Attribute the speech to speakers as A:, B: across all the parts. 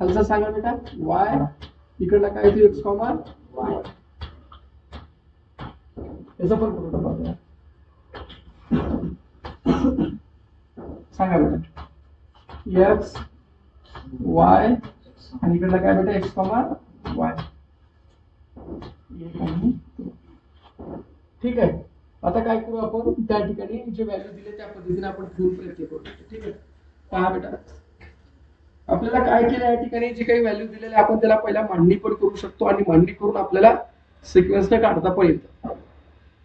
A: खालचा सांगा बेटा y, इकडला काय येतो x, y. याचा पण करू टाका सांगा बेटा x y आणि इकडला काय बेटा x, y. ठीक आहे. आता काय करू आपण त्या ठिकाणी जे व्हॅल्यू दिले त्या पद्धतीने आपण ठेवून प्रयत्न करू. ठीक आहे. पहा बेटा आपल्याला काय केलं या ठिकाणी जे काही व्हॅल्यू दिलेले आपण त्याला पहिला मांडणी पण करू शकतो आणि मांडणी करून आपल्याला सिक्वेन्सने काढता पण येतं.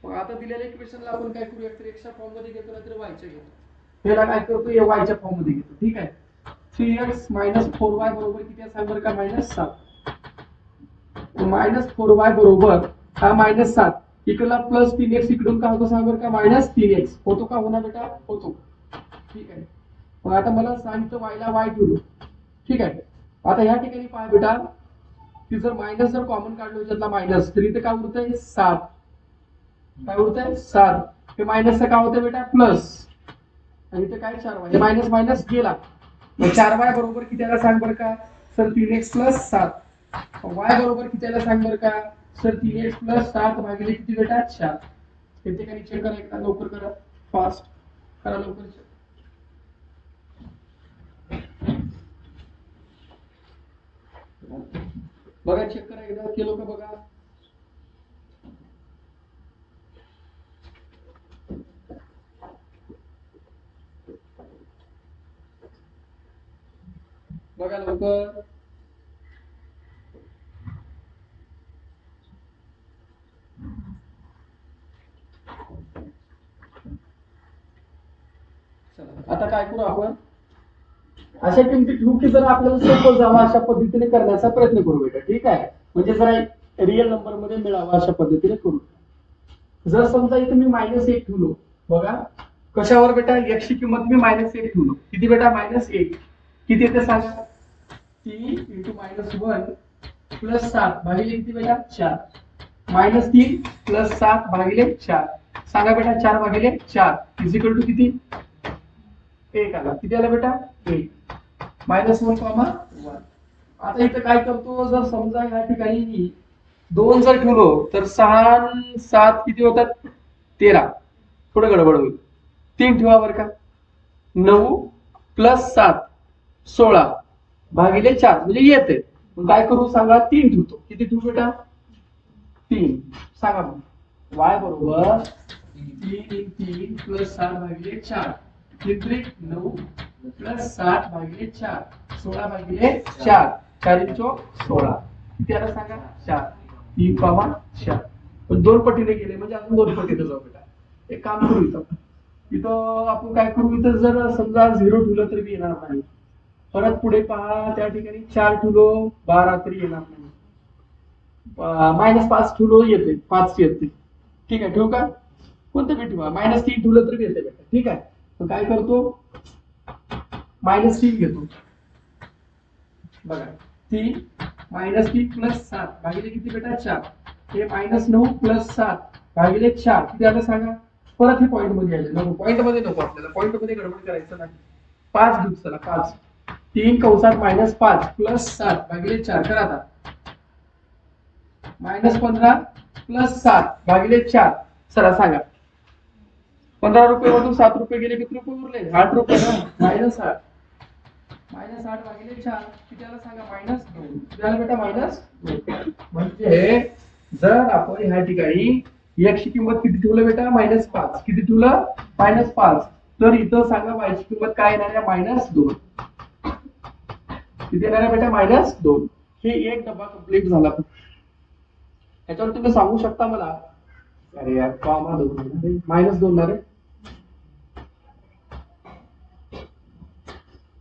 A: मग आता दिलेल्या इक्वेशनला आपण काय करू एकतर x च्या फॉर्म मध्ये घेतो नाहीतर y च्या घेतो. याला काय करतो y च्या फॉर्म मध्ये घेतो. ठीक आहे. 3x - 4y बरोबर किती आहे सांग बरं का -7. -4y बरोबर हा -7 इकडला +3x इकडून काय होतो सांग बरं का -3x होतो का होणार बेटा होतो. ठीक आहे. मग आता मला सांगितलं y ला y ठेवू. ठीक आहे. आता ह्या ठिकाणी पहा बेटा की जर मायनस जर कॉमन काढलं याच्यातला मायनस तरी ते काय उरतंय 7. काय उरतंय 7. हे मायनसचं काय होतं बेटा प्लस आणि इथे काय 4y हे मायनस मायनस गेला. मग 4y बरोबर किती आला सांग बरं का सर 3x + 7. y बरोबर किती आला सांग बरं का सर 3x + 7 भागिले किती बेटा 4. हे ठिकाणी चेक करा एकदा लवकर करा फास्ट करा लवकर. बघा चेक करा एकदा केलो का बघा. बघा लवकर. चला आता काय करू आपण अशा किमती ठेवू की जर आपल्याला सोपं जावं अशा पद्धतीने करण्याचा प्रयत्न करू बेटा. ठीक आहे. म्हणजे जरा रिअल नंबर मध्ये मिळावा अशा पद्धतीने करू. जर समजा इथे मी -1 ठेवलो बघा कशावर बेटा x ची किंमत मी -1 ठेवलो. किती बेटा -1 किती येते सांगा 3 × -1 + 7 भागिले किती बेटा 4. -3 + 7 भागिले 4 सांगा बेटा 4 भागिले 4 = किती 1 आला. किती आला बेटा 1 -1, 1. आता इथे काय करतो जर समजा या ठिकाणी 2 जर ठेवलो तर 6 7 किती होतात 13. थोडं गडबड होईल. 3 ठेवा बरं का 9 + 7 16 भागिले 4 म्हणजे येते. मग काय करू सांगा 3 ठेवतो. किती ठेवू बेटा 3. सांगा मग y बरोबर 3 × 3 + 7 भागिले 4 किती 9 + 7 भागिले 4 16 भागिले 4 4 × 16 किती आला सांगा 4 3, 4. पण 2 पटीने गेले म्हणजे अजून 2 पटीने जाऊ बेटा. एक काम करू इथं आपण काय करू इथं जर समजा 0 ठेवलं तरी येणार नाही. परत पुढे पहा त्या ठिकाणी 4 ठेवलो 12 तरी येणार नाही. -5 ठेवलो येते 5 येते. ठीक आहे ठेवू का कोणतं बी ठेवा -3 ठेवलं तरी येते बेटा. ठीक आहे. तर काय करतो -3 घेतो बघा 3 -3 + 7 भागिले किती बेटा 4. हे -9 + 7 भागिले 4 किती आलं सांगा. परत हे पॉइंट मध्ये आले नको पॉइंट मध्ये नको आपल्याला पॉइंट मध्ये गडबड करायचं नाही. 5 घेऊ चला 5 3 कंसात -5 + 7 भागिले 4 करा आता -15 + 7 भागिले 4 चला सांगा 15 रुपये मधून 7 रुपये गेले किती रुपये उरले 8 रुपये ना -8 -8 भागिले 4 किती आलं सांगा -2 किती आलं बेटा -2. म्हणजे जर आपण ह्या ठिकाणी x ची किंमत किती ठेवलं बेटा -5 किती ठेवलं -5 तर इथं सांगा y ची किंमत काय येणार आहे -2 किती येणार आहे बेटा -2. हे एक डबा कंप्लीट झाला. याच्यावर तुम्ही सांगू शकता मला अरे यार कॉमा 2 -2 ना रे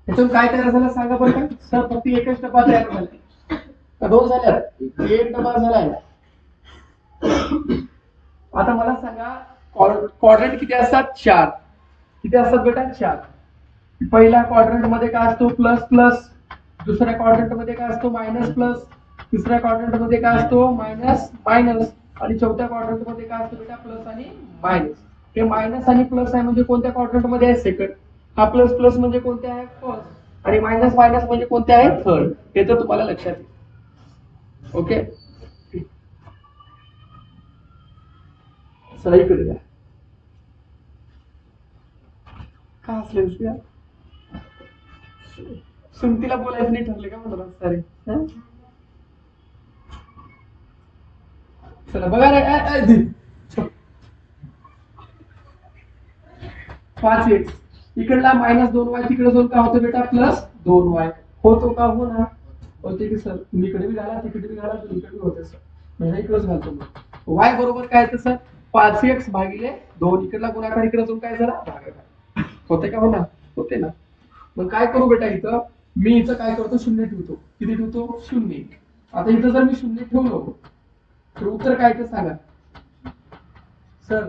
A: याच्यावर काय तयार झालं सांगा बरं का सर फक्त एकच डबा तयार झाला का 2 झाल्यात 1 डबा झालाय. आता मला सांगा क्वाड्रंट किती असतात 4 किती असतात बेटा 4. पहिल्या क्वाड्रंट मध्ये काय असतो प्लस प्लस दुसऱ्या क्वाड्रंट मध्ये काय असतो मायनस प्लस तिसऱ्या क्वाड्रंट मध्ये काय असतो मायनस मायनस आणि चौथ्या क्वाड्रंट मध्ये काय असतो बेटा प्लस आणि मायनस. हे मायनस आणि प्लस आहे म्हणजे कोणत्या क्वाड्रंट मध्ये आहे सेकंड. हा प्लस प्लस म्हणजे कोणत्या आहे फर्स्ट आणि मायनस मायनस म्हणजे कोणते आहे थर्ड, हे तर तुम्हाला लक्षात येईल. ओके, चला इकडे द्या. का हसले? सुमतीला बोलायचं नाही ठरले का मला सारे? चला बघा रे, 5x इकडला -2y तिकडे जाऊन काय होतं बेटा +2y होतो का? हो ना, होते की सर. तुम्ही इकडे बी घाला, तिकडे बी घाला, तुम्ही इकडे होते सर. म्हणजे इकडेच घालतो मग. y बरोबर काय येतं सर? 5x भागिले 2. इकडला गुणाकार इकडे जाऊन काय झाला भागाकार. होते का? हो ना, होते ना. मग काय करू बेटा, इथं मी इथं काय करतो, 0 ठेवतो. किती ठेवतो? 0. आता इथं जर मी 0 ठेवलो तर उत्तर काय ते सांगा सर.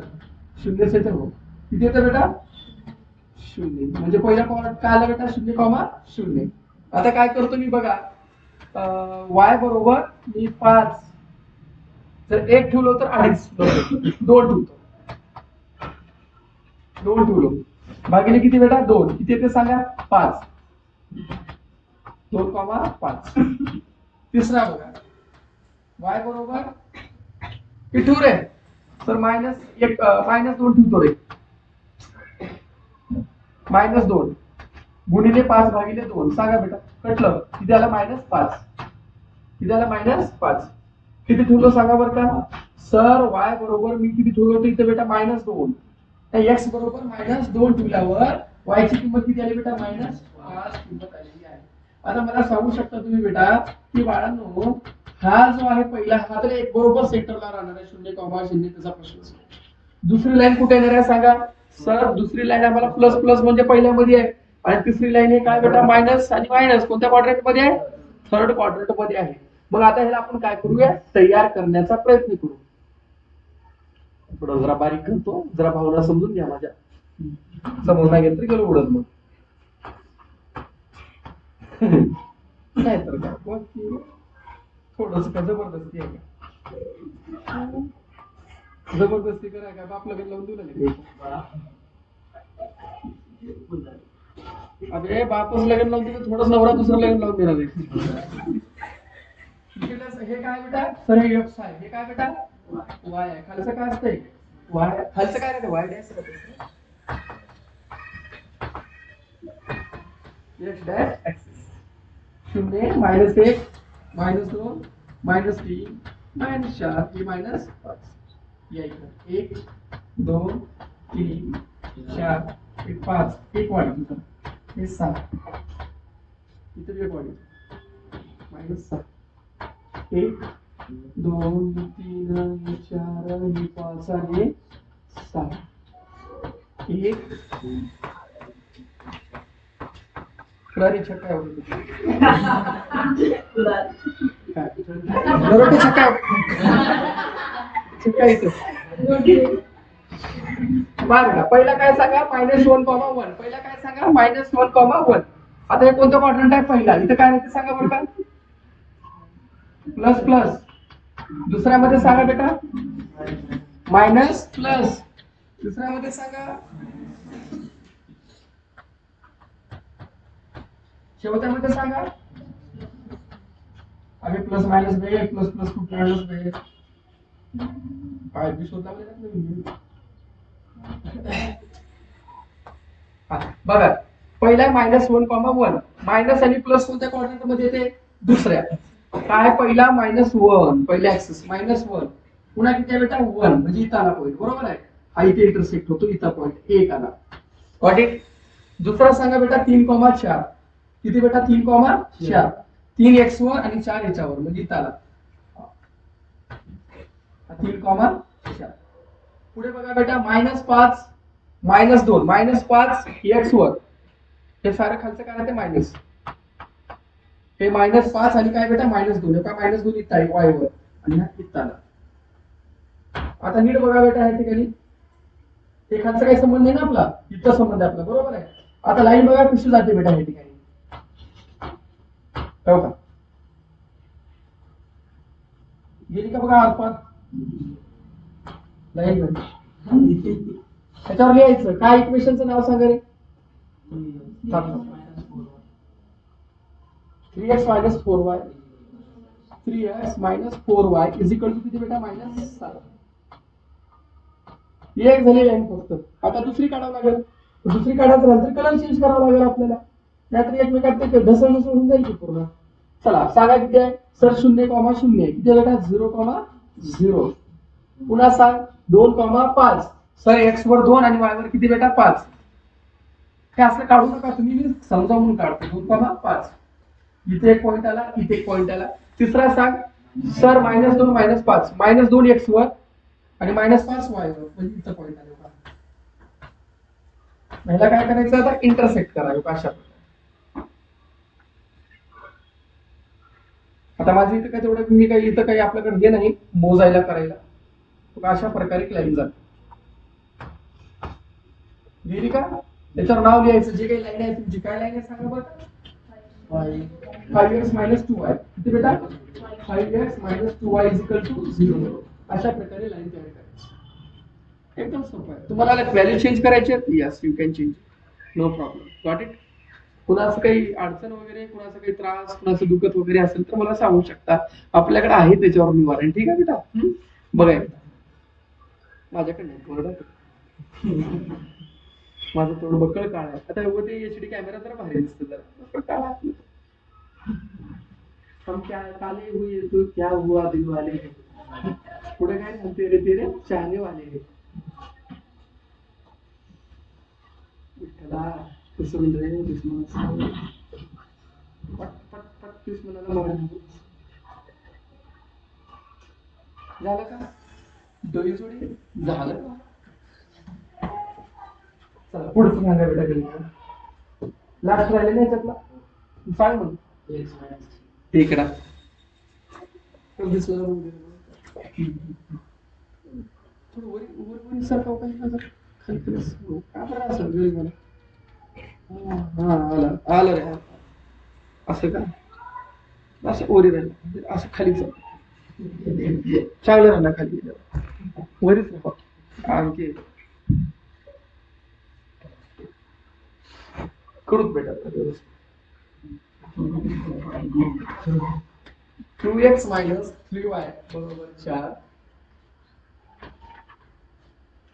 A: 0 से हो किती येतं बेटा? 0. म्हणजे पहिला पॉइंट काय आला बेटा? 0,0. आता काय करतो मी बघा, y बरोबर मी 5 जर 1 ठेवलो तर 2.5, 2 ठेवतो, 2 ठेवलो भागिले किती बेटा? 2. किती येते सांगा? 5. 2,5. तिसरा बघा, y बरोबर किती ठेवू रे सर? -2 ठेवतो रे. -2 गुणिले 5 भागिले 2 सांगा बेटा, कटलं किती आला? -5. किती आला? -5. किती ठेवलं सांगा बरं का सर? y बरोबर मी किती ठेवलं होतं इथे बेटा? -2. x बरोबर -2 ठेवल्यावर y ची किंमत किती आली बेटा? -5 किंमत आलेली आहे. आता मला सांगू शकता तुम्ही बेटा की बाळांनो, हा जो आहे पहिला, हा तर एक बरोबर सेंटरला राहणार आहे, 0,0 त्याचा प्रश्न. दुसरी लाईन कुठे येणार आहे सांगा सर? दुसरी लाईन आम्हाला प्लस प्लस म्हणजे पहिल्यामध्ये आहे, आणि तिसरी लाईन हे काय बेटा? मायनस आणि मायनस. कोणत्या क्वाड्रंट मध्ये आहे? थर्ड क्वाड्रंट मध्ये आहे. मग आता ह्याला आपण काय करूया? तयार करण्याचा प्रयत्न करू. थोडं जरा बारीक करतो, जरा भावना समजून घ्या माझ्या. समोर नाही घेत तरी गेलो उडत मग. काय तर काय थोडस का जबरदस्ती आहे का? जबरदस्ती करा का? बाप लगेच लावून देऊ लागले. अरे बापच लगेच लावून दिलं, थोडंच नवरा दुसरं लगेच लावून देणार आहे. हे काय बेटा सर? हे x आहे. हे काय बेटा? y आहे. खालचं काय असतंय? y. खालचं काय राहते? y dash x dash axis. 0 -1 -2 -3 -4 हे -5. या इकडे 1 2 3 4 हे 5 एक वाढ हे 7 इथे एक वाढ -7 1 2 3 4 हे 5 आणि 7 1 फुलारी छक्का रोटी छक्का छक्का इथं पहिला काय सांगा? -1,1. पहिला काय सांगा? -1,1. आता हे कोणतं क्वाड्रंट आहे? पहिला. इथं काय आहे सांगा बरं का? Plus plus. दुसऱ्यामध्ये सांगा बेटा? Minus plus. तिसऱ्यामध्ये सांगा? शेवटामध्ये सांगा? अरे प्लस मायनस बे, प्लस प्लस खूप मायनस बे. काय बी शोध लावले बघा. पहिला -1,1. मायनस आणि प्लस कोणत्या क्वाड्रंट मध्ये येते? दुसऱ्या. काय? पहिला -1 पहिल्या ऍक्सिस -1. पुन्हा किती बेटा? 1 म्हणजे इथं आला पॉईंट. बरोबर आहे. हा इथे इंटरसेक्ट होतो, इथं पॉईंट 1 आला. Got it? दुसरा सांगा बेटा 3,4. किती बेटा? 3,4. 3x वर आणि 4 याच्यावर म्हणजे इथं आला 3,4. पुढे बघा बेटा -5 -2 -5 x वर. हे सारं खालचं काय राहते? मायनस. हे -5 आणि काय बेटा? -2. का -2 इथं आहे y वर आणि हा इथं आला. आता नीट बघा बेटा या ठिकाणी हे खालचा काही संबंध नाही ना आपला, इथं संबंध आहे आपला. बरोबर आहे. आता लाईन बघा कशी जाते बेटा या ठिकाणी. हो का? गेली का बघा अल्फा लाईन. त्याच्यावर लिहायचं काय? इक्वेशनचं नाव सांगा रे. 3x minus 4y 3x minus 4y is equal to किती बेटा मायनस 7. ही एक झाली लाईन फक्त. आता दुसरी काढावं लागेल. दुसरी काढायचं झालं तर कलर चेंज करावा लागेल आपल्याला. नाहीतर एकमेकात ते ढसळ होऊन जाईल की पूर्ण. चला सांगा किती आहे सर 0,0 आहे किती बेटा 0,0. पुन्हा सांग 2,5 सर x वर 2 आणि y वर किती बेटा 5. हे असं काढू नका तुम्ही मी समजावून काढतो 2,5 इथे एक पॉइंट आला इथे एक पॉइंट आला. तिसरा सांग सर -2 -5 -2 x वर आणि -5 y वर म्हणजे इथं पॉइंट आला. ह्याला काय करायचं आता इंटरसेक्ट करायचं अशा प्रकारे. आता माझं इथं काय तेवढं मी काही इथं काही आपल्याकडे हे नाही मोजायला करायला. अशा प्रकारे लाईन जाते. गेली का त्याच्यावर नाव लिहायचं जे काही लाईन आहे तुमची काय लाईन आहे सांगा बरं. 5x - 2y किती बेटा 5x - 2y = 0. अशा प्रकारे लाईन तयार करायची. एकदम सोपं आहे. तुम्हाला व्हॅल्यू चेंज करायची आहे yes you can change no problem. Got it. कुणाचं काही अडचण वगैरे कुणाचं काही त्रास कुणाचं दुखत वगैरे असेल तर मला सांगू शकता. आपल्याकडे आहे त्याच्यावर निवारण. ठीक आहे बेटा. बघा माझ्याकडे माझं थोडं बक्कळ काळ आहे. आता ते एचडी कॅमेरा जरा भारी दिसतं जरा काळा. हम क्या काले हुए तो क्या हुआ दिल वाले. पुढे काय म्हणते रे तेरे चाहने वाले. विठ्ठला दुश्मन रे दुश्मन. पट पट पट दुश्मनाला मारून झालं का दोरी जोडी झालं का. चला पुढचं सांगा बेटा कधी लास्ट राहिले नाही याच्यातला सांग मग. इकडा दिसलं थोडं वर वर सारखं काही खाली का बरं असं गरीब मला आलं आलं रे असं का असं ओरी राहिलं असं खाली चांगलं राहिलं खाली वरीच राहा आणखी करूच बेटा. 2x - 3y बरोबर 4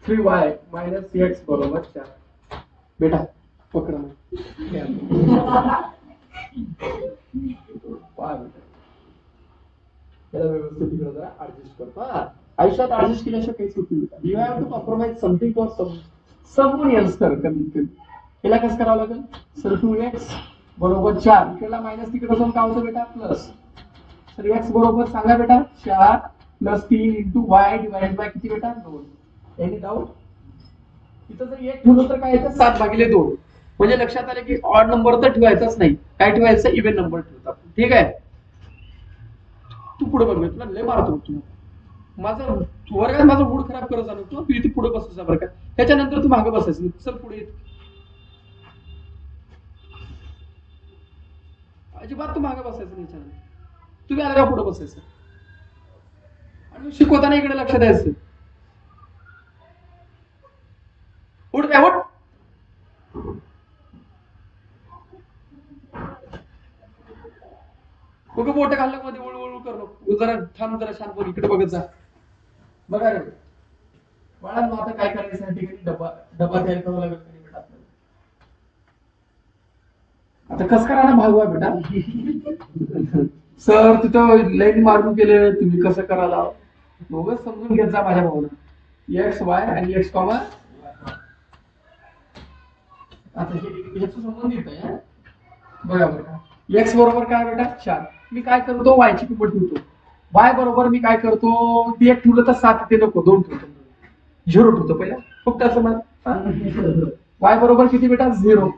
A: 3y - x बरोबर 4 बेटा पकडा त्याला व्यवस्थित तिकडे जरा ऍडजस्ट करतो. आयुष्यात ऍडजस्ट केल्याशिवाय काहीच होत नाही. You have to compromise something for someone else कर कमीत कमी. याला कसं करावं लागेल सर 2x बरोबर 4 इकडला मायनस तिकडे जाऊन काय होतं बेटा प्लस. तर x बरोबर सांगा बेटा 4 + 3 × y डिवाइडेड बाय किती बेटा 2. Any doubt. इथं जर 1 ठेवलं तर काय येतं 7/2. म्हणजे लक्षात आलं की ऑड नंबर तर ठेवायचाच नाही. काय ठेवायचं इव्हन नंबर ठेवतात. ठीक आहे. तू पुढे बघ तुला लय मारतो तू. माझं वर्गात माझा मूड खराब करत जाणं तू इथे पुढे बसायचा बरं का. त्याच्यानंतर तू मागे बसायचं चल पुढे येत अजिबात तू मागे बसायचं नाही. त्याच्यानंतर तुम्ही आला का पुढे बसायचं आणि शिकवताना इकडे लक्ष द्यायचं. उठ काय उठ. बघ बोट घाललं मध्ये वळवळ करू जरा थांब जरा शांत इकडे बघत जा. बघा रे बाळा आता काय करायचं डबा डबा तयार करावा लागेल बेटा आपल्याला. आता कस करा ना भागवा बेटा. सर तिथं लाईन मारून केलं तुम्ही कसं करायला बघच समजून घेत जा माझ्या भावना. एक्स वाय आणि एक्स कॉमा आता हे संबंधित आहे. बघा बघा एक्स बरोबर काय बेटा 4 मी काय करतो वाय ची किंमत ठेवतो. वाय बरोबर मी काय करतो ती 1 ठेवलं तर 7 ते नको 2 ठेवतो 0 ठेवतो पहिला फक्त असं मला. वाय बरोबर किती बेटा 0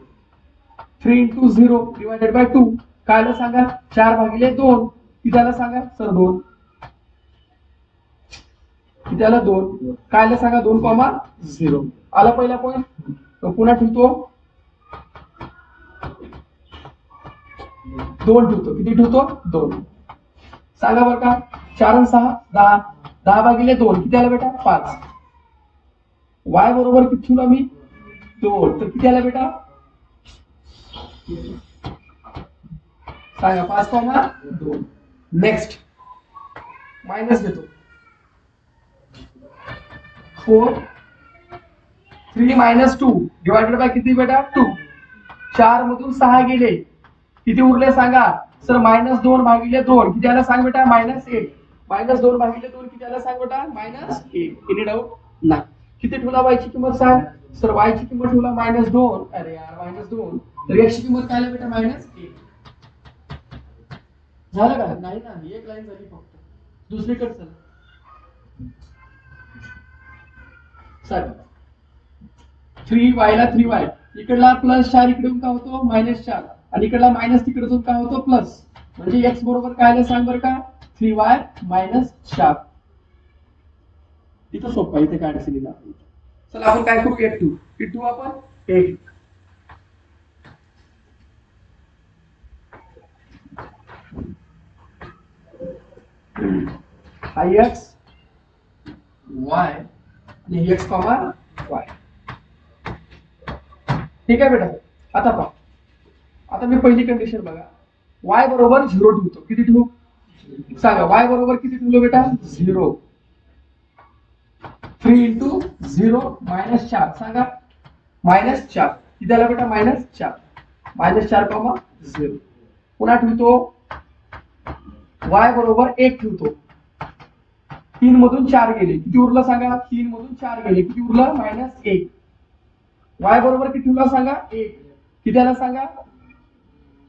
A: 3 × 0 डिवाइडेड बाय 2 कायला सांगा 4/2 कितीला सांगा सर 2 कितीला 2 कायला सांगा 2,0 आला पहिला पॉइंट. पुन्हा ठेवतो 2 ठेवतो किती ठेवतो 2 सांगा बरं का 4 आणि 6 10 10/2 किती आला बेटा 5. वाय बरोबर किती ठेवला मी 2 तर किती आला बेटा सांगा 5,2. नेक्स्ट मायनस घेतो 4 3 - 2 डिवायडेड बाय किती बेटा 2. 4 मधून 6 गेले किती उरले सांगा सर -2 भागिले 2 किती आला सांग बेटा -8. -2 भागिले 2 किती आला सांग बेटा -8. एनी डाऊट नाही. किती ठेवला y ची किंमत सांग सर y ची किंमत ठेवला -2. अरे यार -2 तर x ची किंमत काय आली बेटा -1. झालं का नाही ना एक लाईन झाली फक्त. दुसरीकडे चल सर 3y ला 3y इकडला +4 इकडून का होतो -4 आणि इकडला मायनस तिकडून का होतो प्लस म्हणजे x बरोबर काय आलं सांग बरं का 3y - 4. इथं सोपं आहे इथे काय अडचणी नाही. चला आपण काय करू 8 आपण 8 हा x y आणि x, y. ठीक आहे बेटा. आता पहा आता मी पहिली कंडिशन बघा y बरोबर 0 ठेवतो. किती ठेवू सांगा y बरोबर किती ठेवलो बेटा 0. 3 × 0 -4 सांगा -4 किती आला बेटा -4 -4, 0. पुन्हा ठेवतो y बरोबर 1 ठेवतो. 3 मधून 4 गेले किती उरलं सांगा 3 मधून 4 गेले किती उरलं -1. y बरोबर किती ठेवला सांगा 1 किती आला सांगा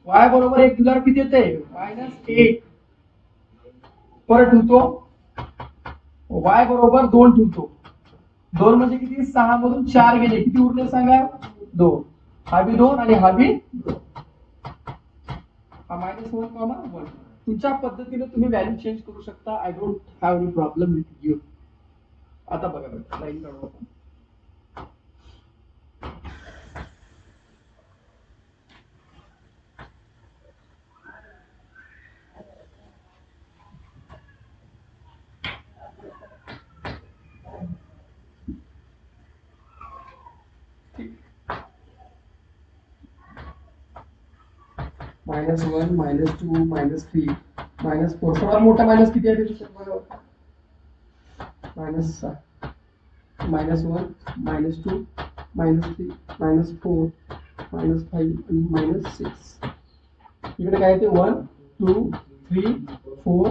A: y बरोबर 1 ठेवल्यावर किती येते -1. परत ठेवतो y बरोबर 2 ठेवतो. 2 म्हणजे किती 6 मधून 4 गेले किती उरले सांगा 2. हा बी 2 आणि हा बी 2. हा -1, 1. तुमच्या पद्धतीने तुम्ही व्हॅल्यू चेंज करू शकता. I don't have any problem with you. आता बघा बेटा लाईन काढू आपण. -1 -2 -3 -4 सर्वात मोठा मायनस किती आहे -6 -1 -2 -3 -4 -5 आणि -6. इकडे काय येते 1 2 3 4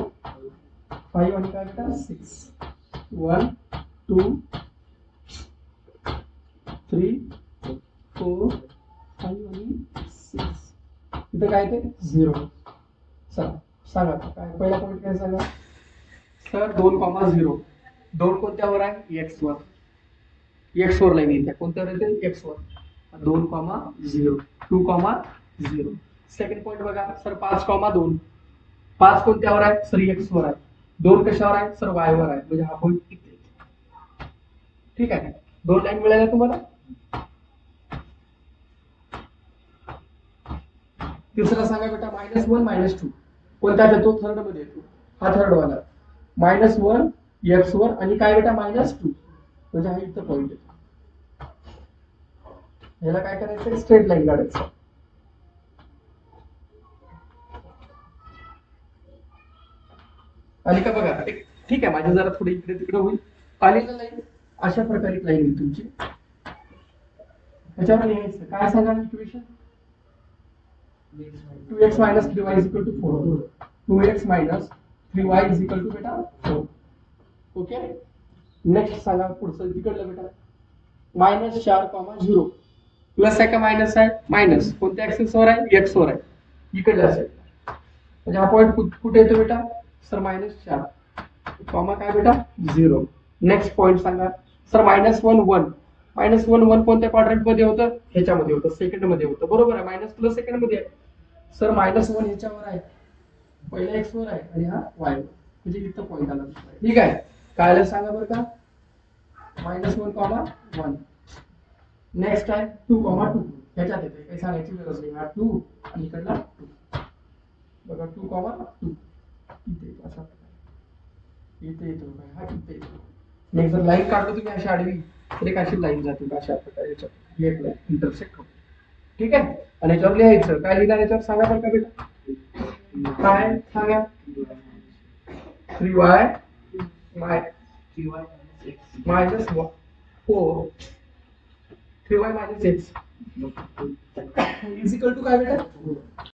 A: 5 आणि काय बेटा 6. 1 2 3 4 5 आणि 6. इथं काय ते 0. चला सांगा काय पहिला पॉईंट काय सांगा सर 2,0. 2 कोणत्यावर आहे x वर. x वर लाईन येते कोणत्यावर येते x वर. 2,0 2,0. सेकंड पॉईंट बघा सर 5,2. 5 कोणत्यावर आहे सर x वर आहे. 2 कशावर आहे सर y वर आहे म्हणजे हा पॉईंट इथे. ठीक आहे 2 लाईन मिळाल्या तुम्हाला. तिसरा सांगा बेटा -1 -2 कोणता येतो थर्ड मध्ये येतो. हा थर्ड वाला -1 x वर आणि काय बेटा -2 म्हणजे हा इथं पॉईंट येतो. ह्याला काय करायचं स्ट्रेट लाईन काढायचं. आली का बघा ठीक आहे माझी जरा थोडी इकडे तिकडे होईल. आली ना लाईन अशा प्रकारे लाईन येईल तुमची. त्याच्यावर लिहायचं काय सांगा equation 2x - 3y = 4. 2x - 3y = बेटा 4. ओके नेक्स्ट सांगा पुढचं तिकडलं बेटा -4, 0 प्लस आहे का मायनस आहे मायनस कोणत्या ऍक्सिस वर आहे x वर आहे इकडल्या साईड. म्हणजे हा पॉईंट कुठे येतो बेटा सर -4 कॉमा काय बेटा 0. नेक्स्ट पॉईंट सांगा सर -1 1 -1 1 कोणत्या क्वाड्रंट मध्ये होतं ह्याच्यामध्ये होतं सेकंड मध्ये होतं बरोबर आहे. मायनस प्लस सेकंड मध्ये आहे सर -1 ह्याच्यावर आहे पहिला x वर आहे आणि हा y वर म्हणजे इथं पॉईंट आला. ठीक आहे काय सांगा बरं का -1, 1. नेक्स्ट आहे 2, 2 ह्याच्यात येते काही सांगायची गरज नाही. हा 2 आणि इकडला 2 बघा 2, 2 इथे असा इथे येतो हा इथे येतो. नेक्स्ट जर लाईन काढलो तुम्ही अशी आडवी तर एक अशी लाईन जाते अशा प्रकारे याच्यात इंटरसेक्ट होतो. ठीक आहे आणि याच्यावर लिहायचं काय लिहिणार याच्यावर सांगा बरं का बेटा काय सांगा 3y minus 4 3y minus x is equal to काय बेटा